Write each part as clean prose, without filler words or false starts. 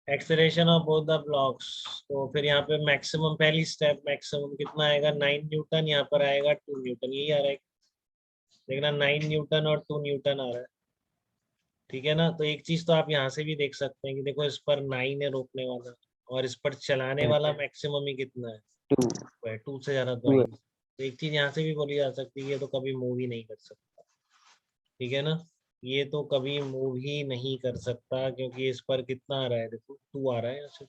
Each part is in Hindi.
Acceleration of both the blocks. तो फिर यहाँ पे मैक्सिमम, पहली स्टेप मैक्सिमम कितना आएगा 9 न्यूटन, यहाँ पर आएगा 2 न्यूटन, यही आ रहा है देखना, 9 न्यूटन और 2 न्यूटन आ रहा है, ठीक है ना। तो एक चीज तो आप यहाँ से भी देख सकते हैं कि देखो इस पर 9 है रोकने वाला, और इस पर चलाने वाला मैक्सिमम ही कितना है 2 से ज्यादा तो है। तो एक चीज यहाँ से भी बोली जा सकती है, ये तो कभी मूव ही नहीं कर सकता, ठीक है ना, ये तो कभी मूव ही नहीं कर सकता, क्योंकि इस पर कितना आ रहा है, देखो 2 आ रहा है यहाँ से,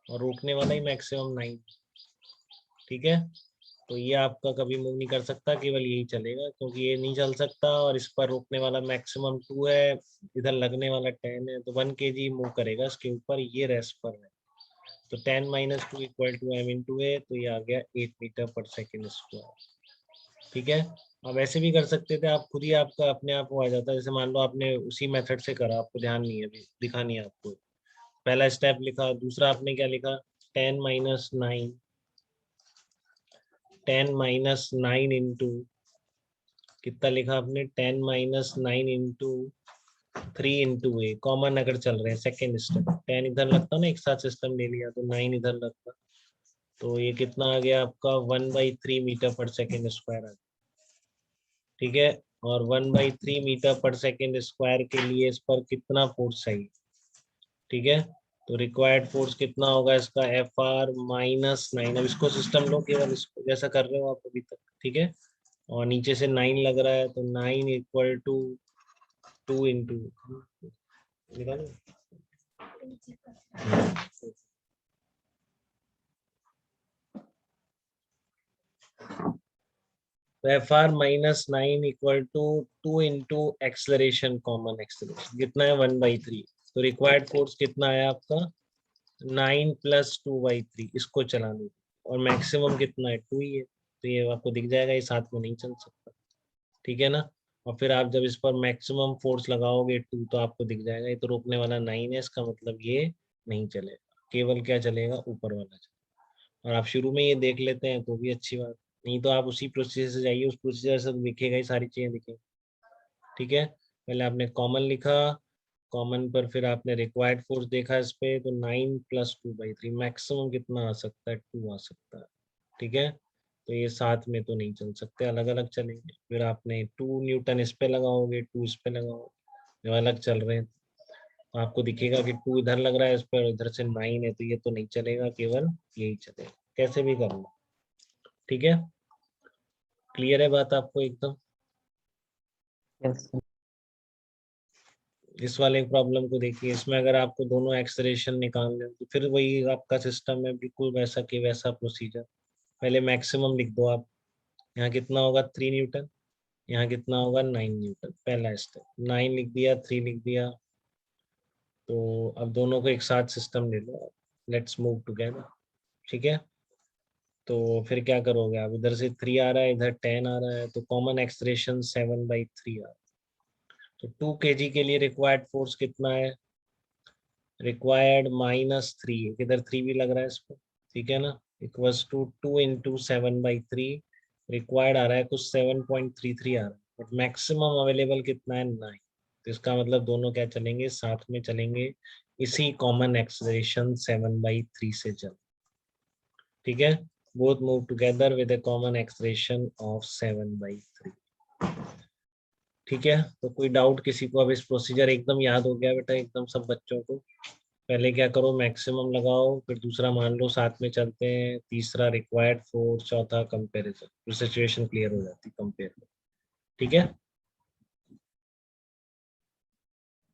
और रोकने वाला ही मैक्सिमम 9, ठीक है। तो ये आपका कभी मूव नहीं कर सकता, केवल यही चलेगा, क्योंकि ये नहीं चल सकता, और इस पर रोकने वाला मैक्सिमम 2 है, इधर लगने वाला 10 है, तो 1 kg मूव करेगा इसके ऊपर, ये रेस्ट पर है। तो 10 - 2 = m × a, तो ये आ गया 8 मीटर/सेकंड², ठीक है। अब ऐसे भी कर सकते थे आप खुद ही, आपका अपने आप हो आ जाता है। जैसे मान लो आपने उसी मेथड से करा, आपको ध्यान नहीं है, अभी दिखा नहीं है आपको, पहला स्टेप लिखा, दूसरा आपने क्या लिखा 10 - 9, 10 - 9 इंटू कितना लिखा आपने 10 - 9 इंटू 3 इंटू a, कॉमन अगर चल रहे हैं सेकेंड स्टेप, 10 इधर लगता ना, एक साथ सिस्टम ले लिया तो 9 इधर लगता, तो ये कितना आ गया आपका 1/3 मीटर/सेकंड² आ गया, ठीक है। और 1/3 मीटर/सेकंड² के लिए इस पर कितना फोर्स चाहिए, ठीक है। तो रिक्वायर्ड फोर्स कितना होगा इसका Fr -9, अब इसको सिस्टम लो, केवल इसको जैसा कर रहे हो आप अभी तक, ठीक है। और नीचे से 9 लग रहा है, तो 9 = 2 इंटू निकालो, तो Fr -9 = 2 into acceleration, common acceleration कितना है 1/3, तो रिक्वायर्ड फोर्स कितना है आपका 9 + 2/3, इसको चलाने, और मैक्सिमम कितना है 2 ही है, तो ये आपको दिख जाएगा, ये साथ में नहीं चल सकता, ठीक है ना। और फिर आप जब इस पर मैक्सिमम फोर्स लगाओगे 2, तो आपको दिख जाएगा ये तो रोकने वाला 9 है, इसका मतलब ये नहीं चलेगा, केवल क्या चलेगा ऊपर वाला चलेगा। और आप शुरू में ये देख लेते हैं तो भी अच्छी बात, नहीं तो आप उसी प्रोसीजर से जाइए, उस प्रोसीजर से दिखेगा ही, सारी चीजें दिखेंगी, ठीक है। पहले आपने कॉमन लिखा, कॉमन पर फिर आपने रिक्वायर्ड फोर्स देखा इस पे, तो 9 + 2/3, मैक्सिमम कितना आ सकता है 2 आ सकता है, ठीक है। तो ये साथ में तो नहीं चल सकते, अलग अलग चलेंगे। फिर आपने 2 न्यूटन इस पे लगाओगे, 2 इस पे लगाओगे, जो अलग चल रहे हैं, तो आपको दिखेगा कि 2 इधर लग रहा है इस पर, इधर से 9 है, तो ये तो नहीं चलेगा, केवल यही चलेगा, कैसे भी कर लो, ठीक है। क्लियर है बात आपको एकदम। Yes sir. इस वाले प्रॉब्लम को देखिए, इसमें अगर आपको दोनों एक्सलेरेशन निकालने हो, तो फिर वही आपका सिस्टम है, बिल्कुल वैसा के वैसा प्रोसीजर। पहले मैक्सिमम लिख दो आप, यहाँ कितना होगा 3 न्यूटन, यहाँ कितना होगा 9 न्यूटन, पहला स्टेप 9 लिख दिया, 3 लिख दिया। तो अब दोनों को एक साथ सिस्टम ले लो, लेट्स मूव टुगेदर, ठीक है। तो फिर क्या करोगे आप, इधर से 3 आ रहा है, इधर 10 आ रहा है, तो कॉमन एक्सलेरेशन 7/3 आ रहा है। तो 2 kg के लिए रिक्वायर्ड फोर्स कितना है, रिक्वायर्ड -3, इधर 3 भी लग रहा है इस पर, ठीक है ना, इक्वल्स टू 2 इंटू 7/3, रिक्वायर्ड आ रहा है कुछ 7.33 आ रहा है, बट मैक्सिमम अवेलेबल कितना है 9, तो इसका मतलब दोनों क्या चलेंगे, साथ में चलेंगे, इसी कॉमन एक्सलेरेशन 7/3 से चल, ठीक है। Both move together with a common acceleration of 7/3, ठीक है। तो कोई डाउट किसी को, अब इस प्रोसीजर एकदम याद हो गया बेटा एकदम सब बच्चों को। पहले क्या करो मैक्सिमम लगाओ, फिर दूसरा मान लो साथ में चलते हैं, तीसरा रिक्वायर्ड फोर्स, चौथा कंपैरिजन, तो सिचुएशन क्लियर हो जाती कंपेयर, ठीक है।